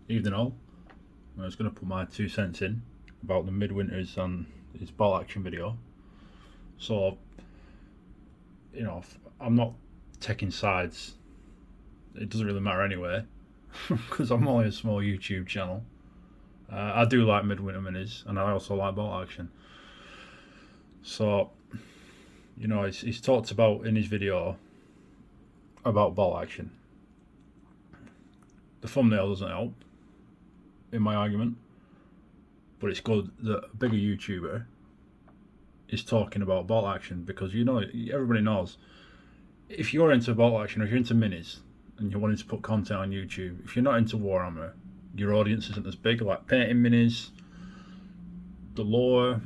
Evening all. I was going to put my 2 cents in about the midwinters and his ball action video. So, I'm not taking sides. It doesn't really matter anyway, because I'm only a small YouTube channel. I do like midwinter minis, and I also like ball action. So, he's talked about in his video about ball action. The thumbnail doesn't help in my argument, but it's good that a bigger YouTuber is talking about ball action, because everybody knows if you're into ball action or if you're into minis and you're wanting to put content on YouTube, if you're not into Warhammer, your audience isn't as big. Like painting minis, the lore,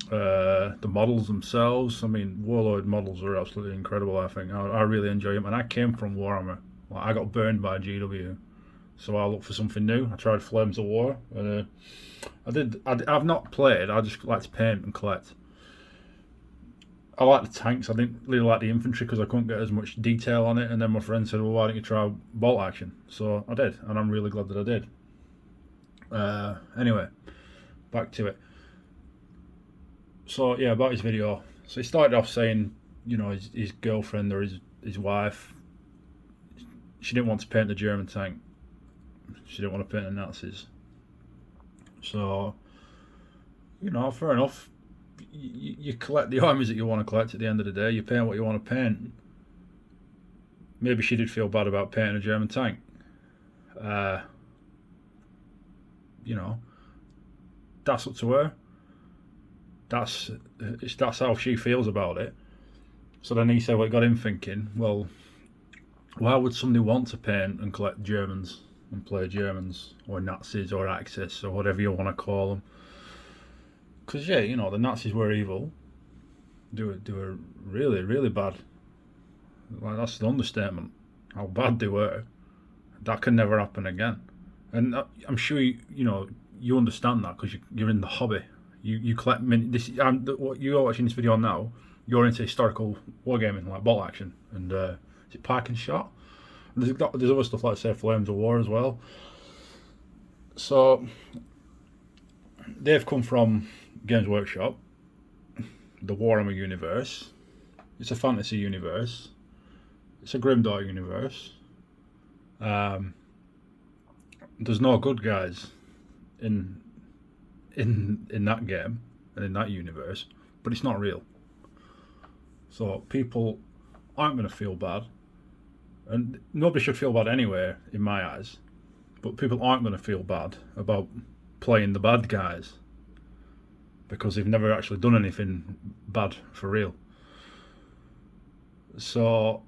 the models themselves. I mean, Warlord models are absolutely incredible. I think I really enjoy them, and I came from Warhammer. Like, I got burned by GW, so I looked for something new. I tried Flames of War, and I've not played. I just like to paint and collect. I like the tanks. I didn't really like the infantry because I couldn't get as much detail on it. And then my friend said, "Well, why don't you try bolt action?" So I did, and I'm really glad that I did. Anyway, back to it. So yeah, about his video. So he started off saying, his girlfriend or his wife, she didn't want to paint the German tank. She didn't want to paint the Nazis. So, fair enough. You collect the armies that you want to collect at the end of the day. You paint what you want to paint. Maybe she did feel bad about painting a German tank. That's up to her. That's how she feels about it. So then he said, well, it got him thinking, well, why would somebody want to paint and collect Germans and play Germans or Nazis or Axis or whatever you want to call them? Because the Nazis were evil. They were really, really bad. Like, that's an understatement. How bad they were. That can never happen again. And I'm sure you understand that because you're in the hobby. You collect this. What you're watching this video now. You're into historical wargaming like ball action and is it Pike and Shot? And there's other stuff like say Flames of War as well. So they've come from Games Workshop, the Warhammer universe. It's a fantasy universe. It's a Grimdark universe. There's no good guys in that game and in that universe, but it's not real. So people aren't going to feel bad, and nobody should feel bad anyway, in my eyes. But people aren't going to feel bad about playing the bad guys because they've never actually done anything bad for real. So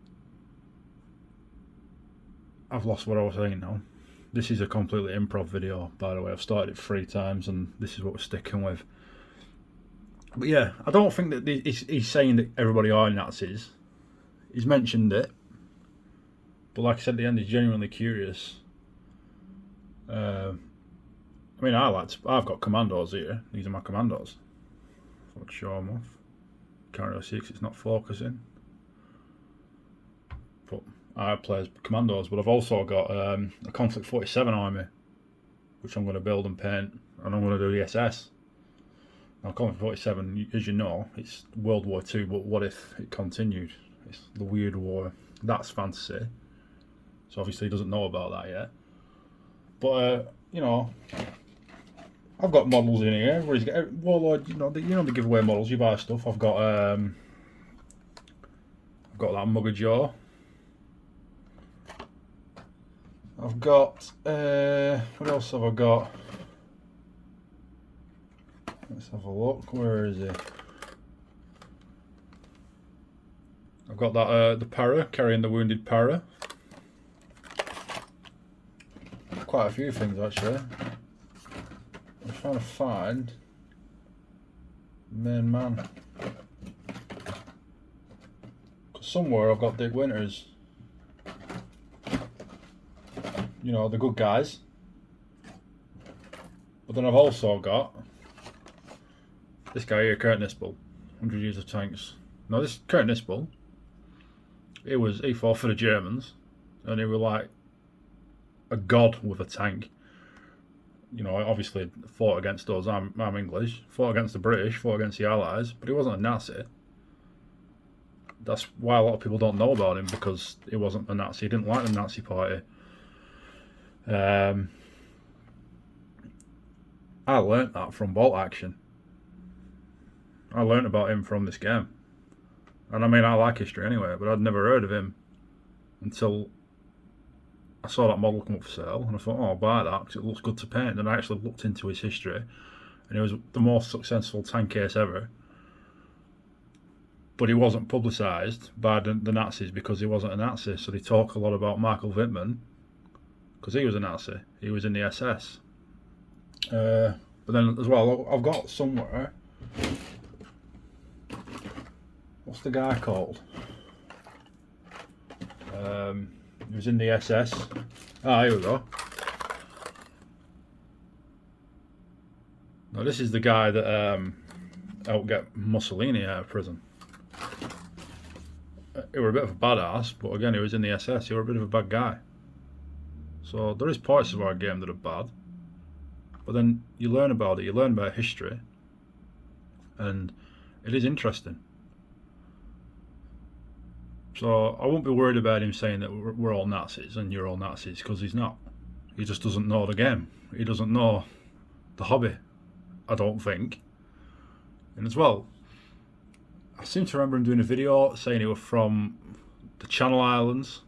I've lost what I was saying now. This is a completely improv video, by the way. I've started it 3 times and this is what we're sticking with. But yeah, I don't think that he's saying that everybody are Nazis. He's mentioned it. But like I said at the end, he's genuinely curious. I've got commandos here. These are my commandos. Let's show them off. Can't really see because it's not focusing. But I play as commandos, but I've also got a Conflict 47 army, which I'm going to build and paint, and I'm going to do the SS. Now, Conflict 47, as you know, it's World War II, but what if it continued? It's the weird war. That's fantasy. So obviously he doesn't know about that yet. But, I've got models in here. Where he's got, Warlord, they give away models, you buy stuff. I've got that Mugger Jaw. I've got, what else have I got? Let's have a look, where is it? I've got that, the Para, carrying the wounded Para. Quite a few things actually. I'm trying to find main man. Somewhere I've got Dick Winters. The good guys. But then I've also got this guy here, Kurt Nispel, 100 Years of Tanks. Now this Kurt Nispel, he fought for the Germans, and he was like a god with a tank. You know, obviously fought against us. I'm English. Fought against the British. Fought against the Allies. But he wasn't a Nazi. That's why a lot of people don't know about him, because he wasn't a Nazi. He didn't like the Nazi party. I learnt that from bolt action. I learnt about him from this game. And I mean, I like history anyway, but I'd never heard of him until I saw that model come up for sale, and I thought, oh, I'll buy that because it looks good to paint. And I actually looked into his history, and it was the most successful tank case ever. But he wasn't publicised by the Nazis because he wasn't a Nazi. So they talk a lot about Michael Wittmann because he was a Nazi. He was in the SS. But then as well, I've got somewhere. What's the guy called? He was in the SS. Ah, here we go. Now this is the guy that helped get Mussolini out of prison. He was a bit of a badass, but again, he was in the SS. He was a bit of a bad guy. So there is parts of our game that are bad, but then you learn about it. You learn about history, and it is interesting. So I won't be worried about him saying that we're all Nazis and you're all Nazis, because he's not. He just doesn't know the game. He doesn't know the hobby, I don't think. And as well, I seem to remember him doing a video saying he was from the Channel Islands.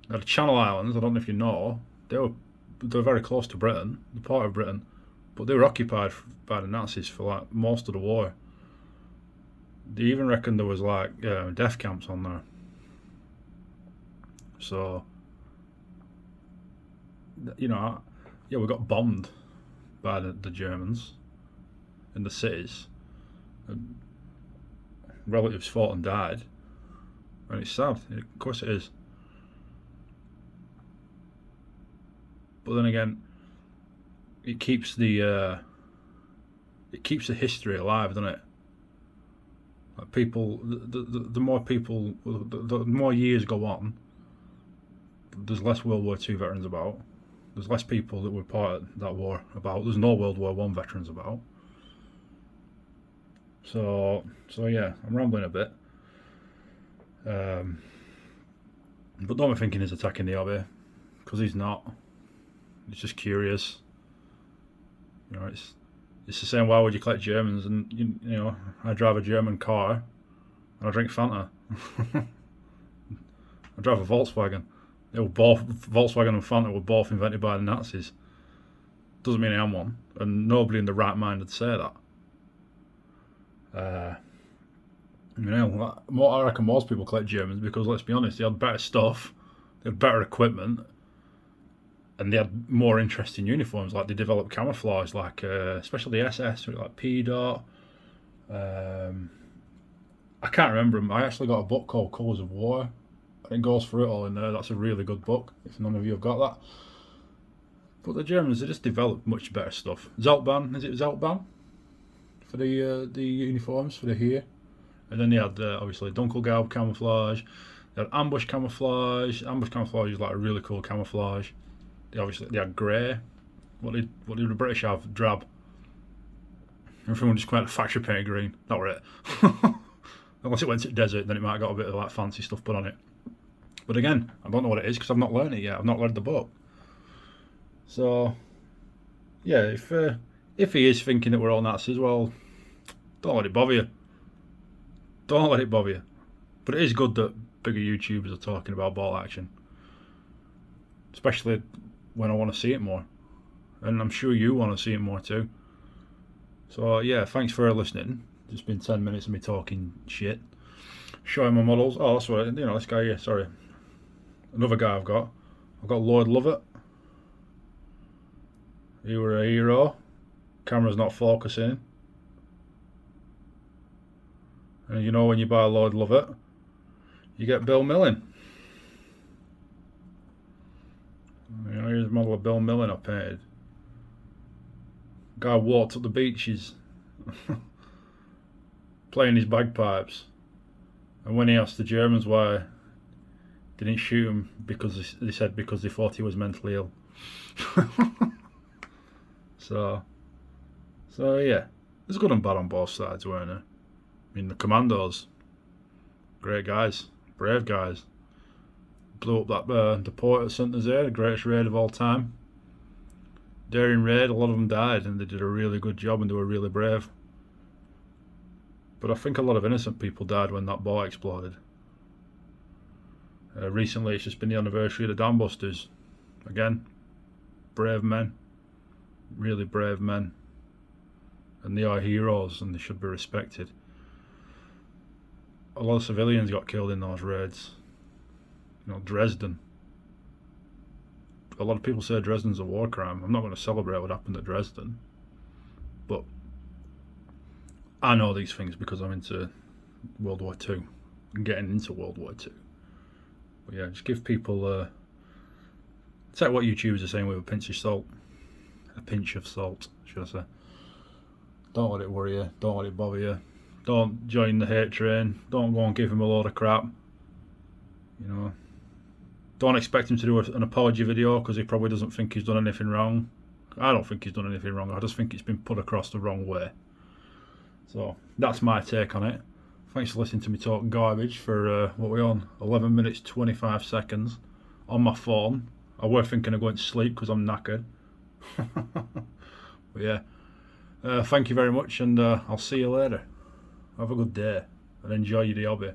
Now the Channel Islands, I don't know if you know, they're very close to Britain, the part of Britain, but they were occupied by the Nazis for like most of the war. They even reckon there was like death camps on there. So, you know, yeah, we got bombed by the Germans in the cities. And relatives fought and died, and it's sad. Of course it is. But then again, it keeps the history alive, doesn't it? Like people, the more people, the more years go on, there's less World War II veterans about. There's less people that were part of that war about. There's no World War I veterans about. So yeah, I'm rambling a bit. But don't be thinking he's attacking the hobby, because he's not. He's just curious. You know, it's the same. Why would you collect Germans? And you know, I drive a German car, and I drink Fanta. I drive a Volkswagen. They were both, Volkswagen and Fanta were both invented by the Nazis. Doesn't mean I am one, and nobody in the right mind would say that. You know, I reckon most people collect Germans because, let's be honest, they had better stuff, they had better equipment, and they had more interesting uniforms. Like they developed camouflage, like especially the SS, like P dot. I can't remember them. I actually got a book called Colours of War, and it goes through it all in there. That's a really good book. If none of you have got that. But the Germans, they just developed much better stuff. Zeltbahn, is it Zeltbahn? For the uniforms for the here, and then they had obviously Dunkelgelb camouflage. They had ambush camouflage. Ambush camouflage is like a really cool camouflage. They had grey. What did the British have? Drab. Everyone just came out of factory painted green. That were it. Unless it went to the desert, then it might have got a bit of like fancy stuff put on it. But again, I don't know what it is because I've not learned it yet. I've not read the book. So yeah, if he is thinking that we're all Nazis, well, don't let it bother you. Don't let it bother you. But it is good that bigger YouTubers are talking about ball action, especially when I want to see it more, and I'm sure you want to see it more too. So yeah, thanks for listening. It's been 10 minutes of me talking shit, showing my models. Oh, that's what, you know, this guy here, sorry. Another guy I've got Lloyd Lovett. You were a hero. Camera's not focusing. And you know, when you buy Lloyd Lovett, you get Bill Milling. You know, here's a model of Bill Milling I painted. Guy walked up the beaches playing his bagpipes, and when he asked the Germans why they didn't shoot him, because they said because they thought he was mentally ill. So yeah, there's good and bad on both sides, weren't there? I mean, the Commandos, great guys, brave guys. Blew up that the port at St. Nazaire, the greatest raid of all time. Daring raid, a lot of them died, and they did a really good job, and they were really brave. But I think a lot of innocent people died when that boat exploded. Recently, it's just been the anniversary of the Dam Busters. Again, brave men, really brave men, and they are heroes, and they should be respected. A lot of civilians got killed in those raids. You know, Dresden. A lot of people say Dresden's a war crime. I'm not going to celebrate what happened at Dresden, but I know these things because I'm into World War II and getting into World War II. But yeah, just give people take what YouTubers are saying with a pinch of salt. A pinch of salt, should I say. Don't let it worry you. Don't let it bother you. Don't join the hate train. Don't go and give him a load of crap. You know, don't expect him to do an apology video because he probably doesn't think he's done anything wrong. I don't think he's done anything wrong. I just think it's been put across the wrong way. So that's my take on it. Thanks for listening to me talk garbage for what we're on 11 minutes 25 seconds on my phone. I were thinking of going to sleep because I'm knackered. But yeah, thank you very much, and I'll see you later. Have a good day and enjoy your hobby.